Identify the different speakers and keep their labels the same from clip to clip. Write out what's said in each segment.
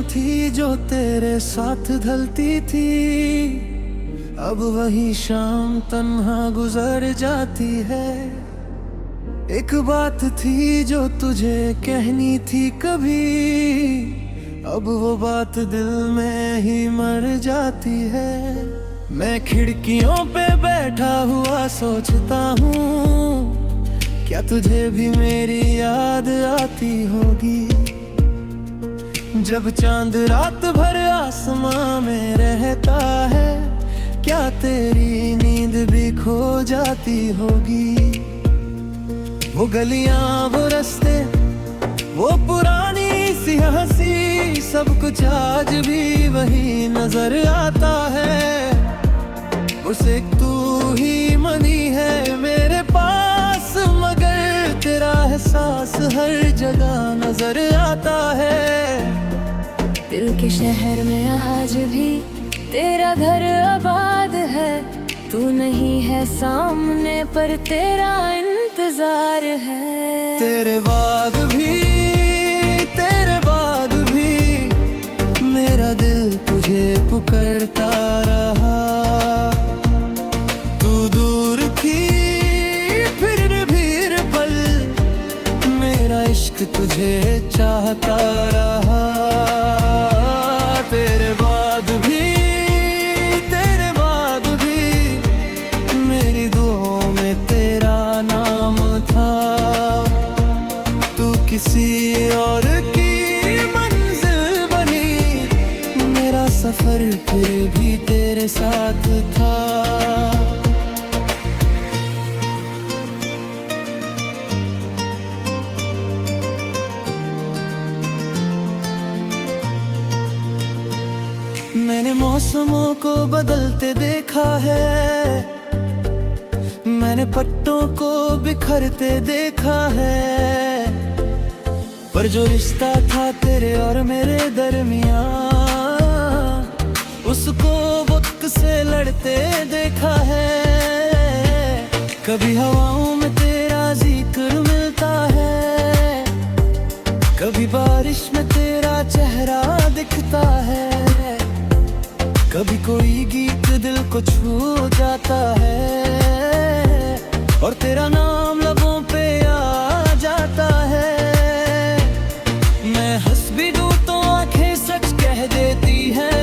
Speaker 1: थी जो तेरे साथ ढलती थी, अब वही शाम तन्हा गुजर जाती है। एक बात थी जो तुझे कहनी थी कभी, अब वो बात दिल में ही मर जाती है। मैं खिड़कियों पे बैठा हुआ सोचता हूँ, क्या तुझे भी मेरी याद आती होगी। जब चांद रात भर आसमां में रहता है, क्या तेरी नींद भी खो जाती होगी। वो गलियां, वो रास्ते, वो पुरानी सी हंसी, सब कुछ आज भी वही नजर आता है। उसे तू ही मनी है मेरे पास, मगर तेरा एहसास हर जगह नजर आता है।
Speaker 2: दिल के शहर में आज भी तेरा घर आबाद है, तू नहीं है सामने पर तेरा इंतजार है।
Speaker 1: तेरे बाद भी मेरा दिल तुझे पुकारता रहा। तू दूर थी फिर भी हर पल, मेरा इश्क तुझे चाहता रहा। तेरे बाद भी मेरी दुआओं में तेरा नाम था। तू किसी और की मंजिल बनी, मेरा सफर फिर भी तेरे साथ था। मैंने मौसमों को बदलते देखा है, मैंने पत्तों को बिखरते देखा है, पर जो रिश्ता था तेरे और मेरे दरमियां, उसको वक्त से लड़ते देखा है। कभी हवाओं में तेरा जिक्र मिलता है, कभी बारिश में तेरा चेहरा दिखता है, कभी कोई गीत दिल को छू जाता है, और तेरा नाम लबों पे आ जाता है। मैं हंस भी दूं तो आंखें सच कह देती हैं,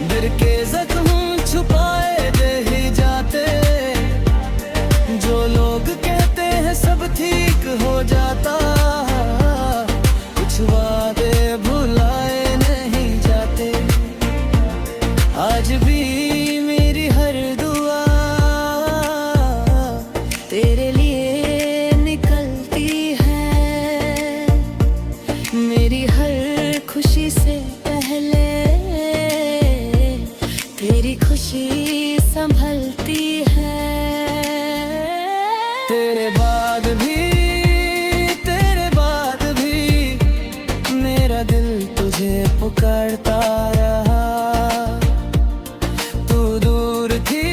Speaker 1: दिल के जख्म छुपाए दे ही जाते। जो लोग कहते हैं सब ठीक हो जाता, कुछ वादे भुलाए नहीं जाते। आज भी मेरी हर दुआ तेरे लिए निकलती है, मेरी हर खुशी से पहले तेरी खुशी संभलती है। तेरे बाद भी मेरा दिल तुझे पुकारता रहा। तू दूर थी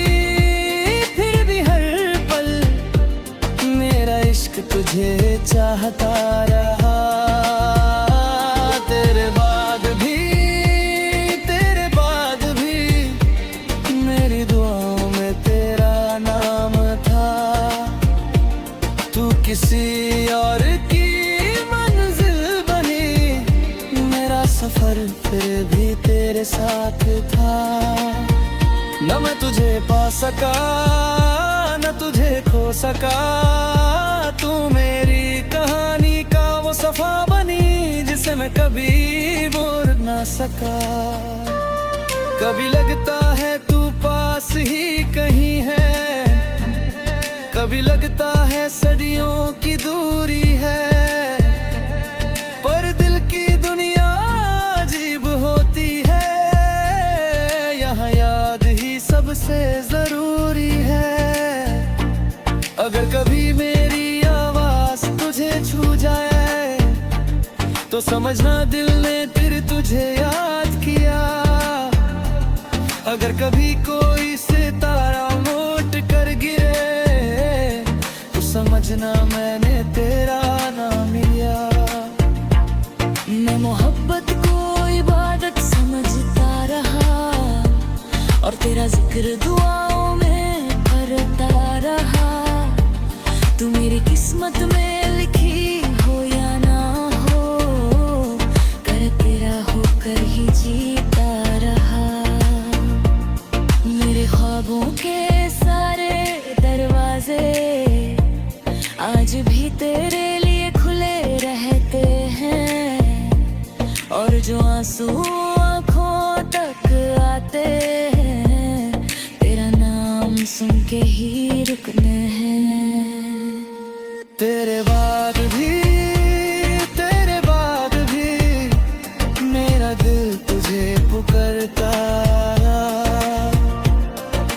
Speaker 1: फिर भी हर पल, मेरा इश्क तुझे चाहता रहा। तेरे बाद भी मेरी दुआओं में तेरा नाम था। तू किसी और की मंजिल बनी, मेरा सफर फिर भी तेरे साथ था। न मैं तुझे पा सका न तुझे खो सका, तू मेरी कहानी का वो सफा बनी, जिसे मैं कभी भूल ना सका। कभी लगता है तू पास ही कहीं है, कभी लगता है सदियों की दूरी है, पर दिल की दुनिया अजीब होती है, यहाँ याद ही सबसे जरूरी है। अगर कभी मेरी आवाज तुझे छू जाए, तो समझना दिल ने फिर तुझे याद किया। अगर कभी कोई सितारा मोट कर गिरे, तो समझना मैंने तेरा नाम लिया। मैं मोहब्बत
Speaker 2: मोहब्बत को इबादत समझता रहा और तेरा जिक्र दुआओं में करता रहा। तू मेरी किस्मत में लिखी हो या ना हो, कर तेरा होकर ही जीता रहा। मेरे ख्वाबों के सारे दरवाजे आज भी तेरे लिए खुले रहते हैं, और जो आंसू आँखों तक आते हैं तेरा नाम सुन के ही रुकने हैं।
Speaker 1: तेरे बाद भी मेरा दिल तुझे पुकारता,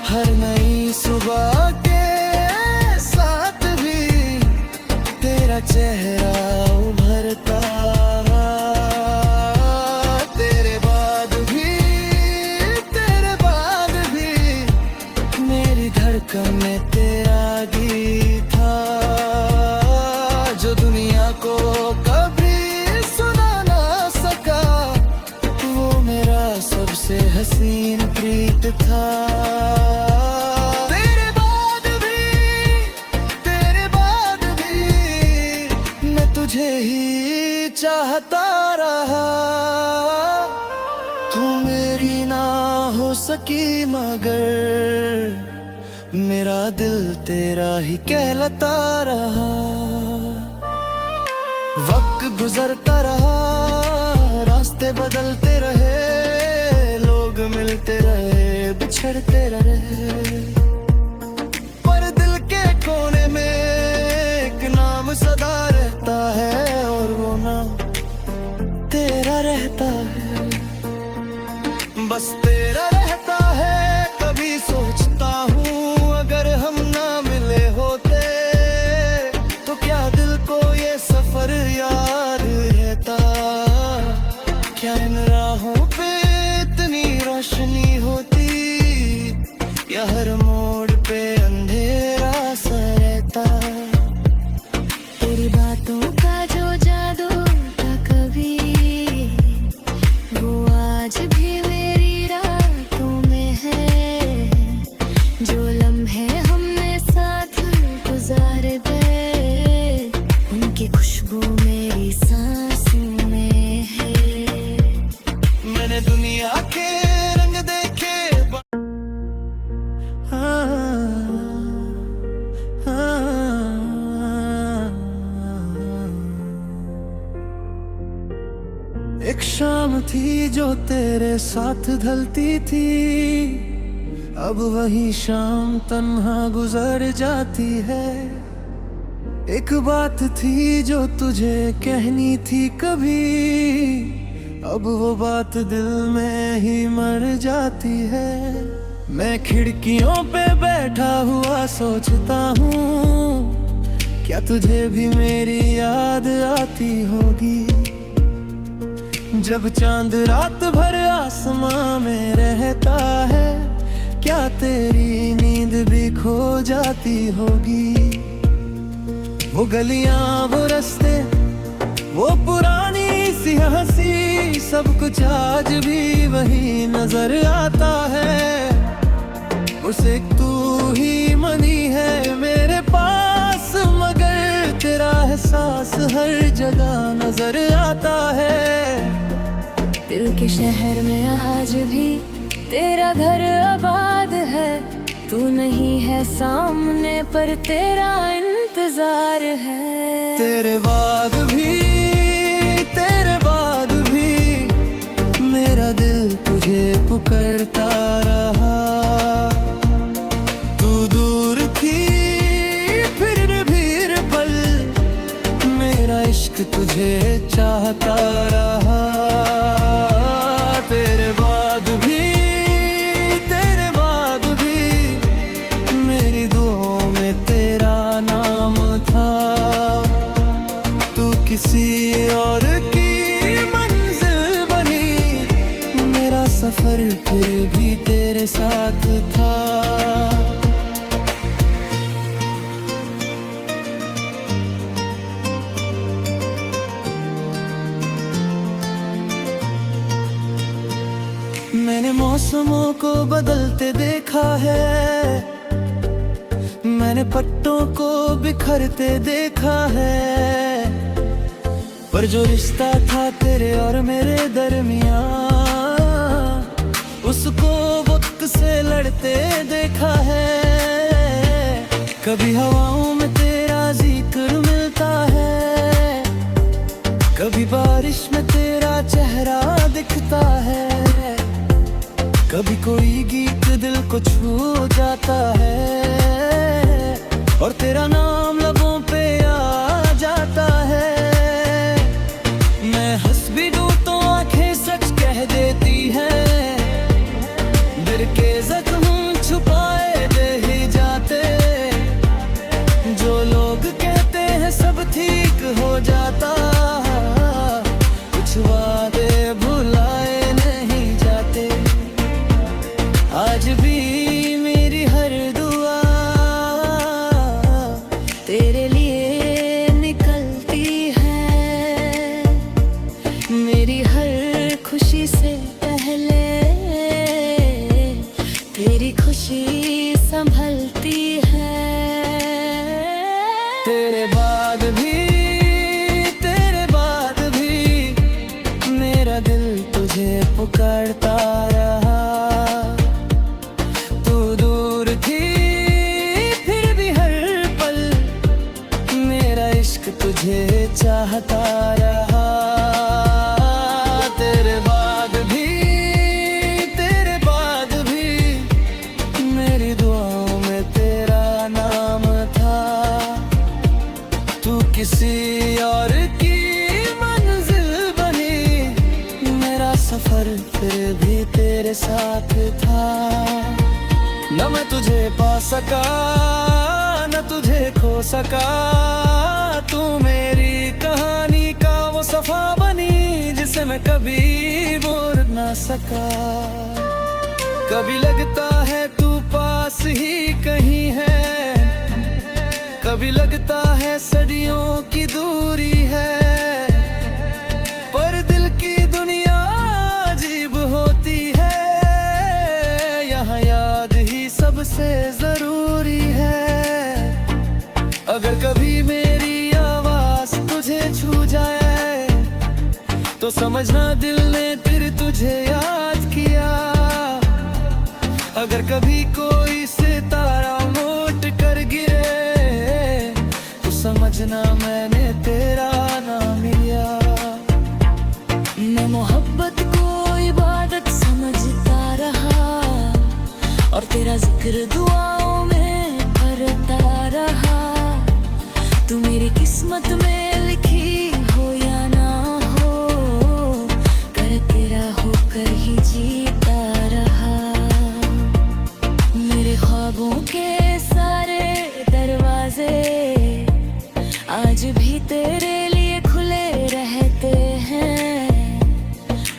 Speaker 1: हर नई सुबह के साथ भी तेरा चेहरा उभरता। तेरे बाद भी मेरी धड़कन में तेरा गीत था, जो दुनिया को कभी सुना ना सका, वो मेरा सबसे हसीन प्रीत था। तुझे ही चाहता रहा, तू मेरी ना हो सकी मगर मेरा दिल तेरा ही कहलाता रहा। वक्त गुजरता रहा, रास्ते बदलते रहे, लोग मिलते रहे, बिछड़ते रहे, पर दिल के कोने में एक नाम सदा रहता है, और वो नाम तेरा रहता है, बस तेरा रहता है। कभी सोचता हूँ अगर हम ना मिले होते तो क्या दिल को ये सफर याद रहता, क्या इन राहों पे इतनी रोशनी होती, या हर मोड़ पे अंधेरा सा रहता।
Speaker 2: तेरी बातों का जो जादू था कभी, वो आज भी मेरी रातों में है। जो लम्हे हमने साथ गुजारे थे, उनकी खुशबू मेरी सांसों में है।
Speaker 1: मैंने दुनिया के रंग देखे, एक शाम थी जो तेरे साथ ढलती थी, अब वही शाम तन्हा गुजर जाती है। एक बात थी जो तुझे कहनी थी कभी, अब वो बात दिल में ही मर जाती है। मैं खिड़कियों पे बैठा हुआ सोचता हूँ, क्या तुझे भी मेरी याद आती होगी, जब चांद रात भर आसमां में रहता है, क्या तेरी नींद भी खो जाती होगी। वो गलियां, वो रास्ते, वो पुरानी सी हंसी, सब कुछ आज भी वही नजर आता है। उसे तू ही मनी है मेरे पास, मगर तेरा एहसास हर जगह नजर आता है।
Speaker 2: दिल के शहर में आज भी तेरा घर आबाद है, तू नहीं है सामने पर तेरा इंतजार है।
Speaker 1: तेरे बाद भी मेरा दिल तुझे पुकारता रहा। तू दूर थी फिर भी पल, मेरा इश्क तुझे चाहता रहा। तेरे बाद भी मेरी दुआओं में तेरा नाम था। तू किसी और की मंजिल बनी, मेरा सफर फिर भी तेरे साथ था। मौसमों को बदलते देखा है, मैंने पत्तों को बिखरते देखा है, पर जो रिश्ता था तेरे और मेरे दरमियां, उसको वक्त से लड़ते देखा है। कभी हवाओं में तेरा जिक्र मिलता है, कभी बारिश में तेरा चेहरा दिखता है, कभी कोई गीत दिल को छू जाता है और तेरा नाम लबों पे आ जाता है। मैं हंस भी दूं तो आंखें सच कह देती हैं, दिल के जख्म छुपाए दे ही जाते, जो लोग कहते हैं सब ठीक हो जाता, कुछ वादे भुलाए नहीं जाते। आज भी मेरी हर दुआ तेरे लिए निकलती है, मेरी हर खुशी से पहले तेरी खुशी संभलती है। तेरे बाद भी मेरा दिल तुझे पुकारता रहा, तू दूर थी फिर भी हर पल मेरा इश्क तुझे चाहता रहा। तेरे बाद भी मेरी दुआओं में तेरा नाम था, तू किसी और की मंजिल बनी, मेरा सफर फिर भी तेरे साथ था। न मैं तुझे पा सका न तुझे खो सका, तू मेरी कहानी का वो सफा बनी जिसे मैं कभी भूल ना सका। कभी लगता है तू पास ही कहीं है, कभी लगता है सदियों की दूरी है, पर दिल की दुनिया अजीब होती है, यहाँ याद ही सबसे जरूरी है। अगर कभी मेरी आवाज तुझे छू जाए तो समझना दिल ने फिर तुझे याद किया। अगर कभी कोई सितारा लौट कर गिरे तो समझना मैंने तेरा नाम लिया।
Speaker 2: मैं मोहब्बत को इबादत समझता रहा और तेरा जिक्र दुआओं में करता रहा। तू मेरी किस्मत में लिखी हो या ना हो, कर तेरा होकर ही जीता रहा। मेरे ख्वाबों के सारे दरवाजे आज भी तेरे लिए खुले रहते हैं,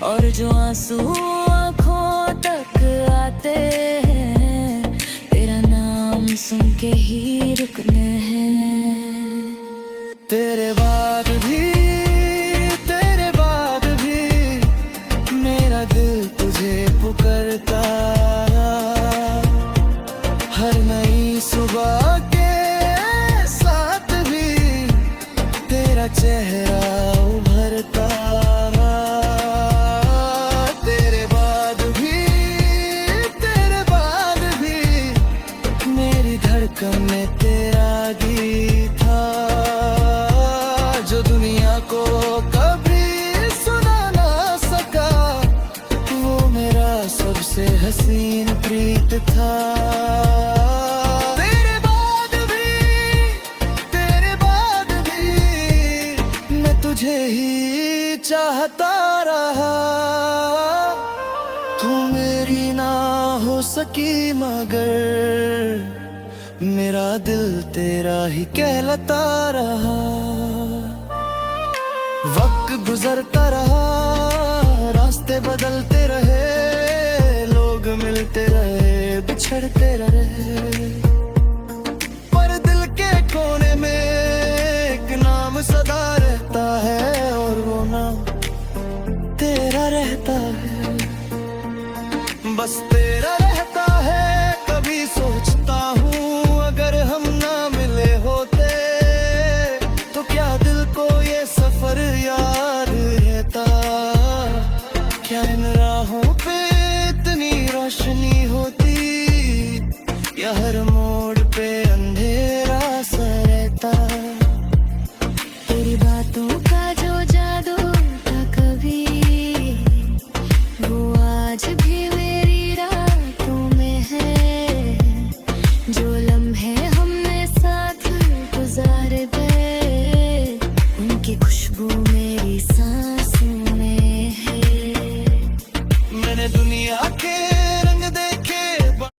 Speaker 2: और जो आंसू आँखों तक आते हैं, तेरा नाम सुन के ही रुकने हैं।
Speaker 1: तेरे बाद भी मेरा दिल तुझे पुकारता, हर नई सुबह के साथ भी तेरा चेहरा उभरता। तेरे बाद भी मेरी धड़कन में तेरा गीत था, जो दुनिया को कभी सुना ना सका, वो मेरा सबसे हसीन प्रीत था। तेरे बाद भी मैं तुझे ही चाहता रहा, तू मेरी ना हो सकी मगर मेरा दिल तेरा ही कहलाता रहा। वक्त गुजरता रहा, रास्ते बदलते रहे, लोग मिलते रहे, बिछड़ते रहे, पर दिल के कोने में एक नाम सदा रहता है और वो नाम तेरा रहता है। बस मेरा रहता है, कभी सोचता हूँ अगर हम ना मिले होते तो क्या दिल को ये सफर याद रहता। क्या इन राहों पे इतनी रोशनी होती या हर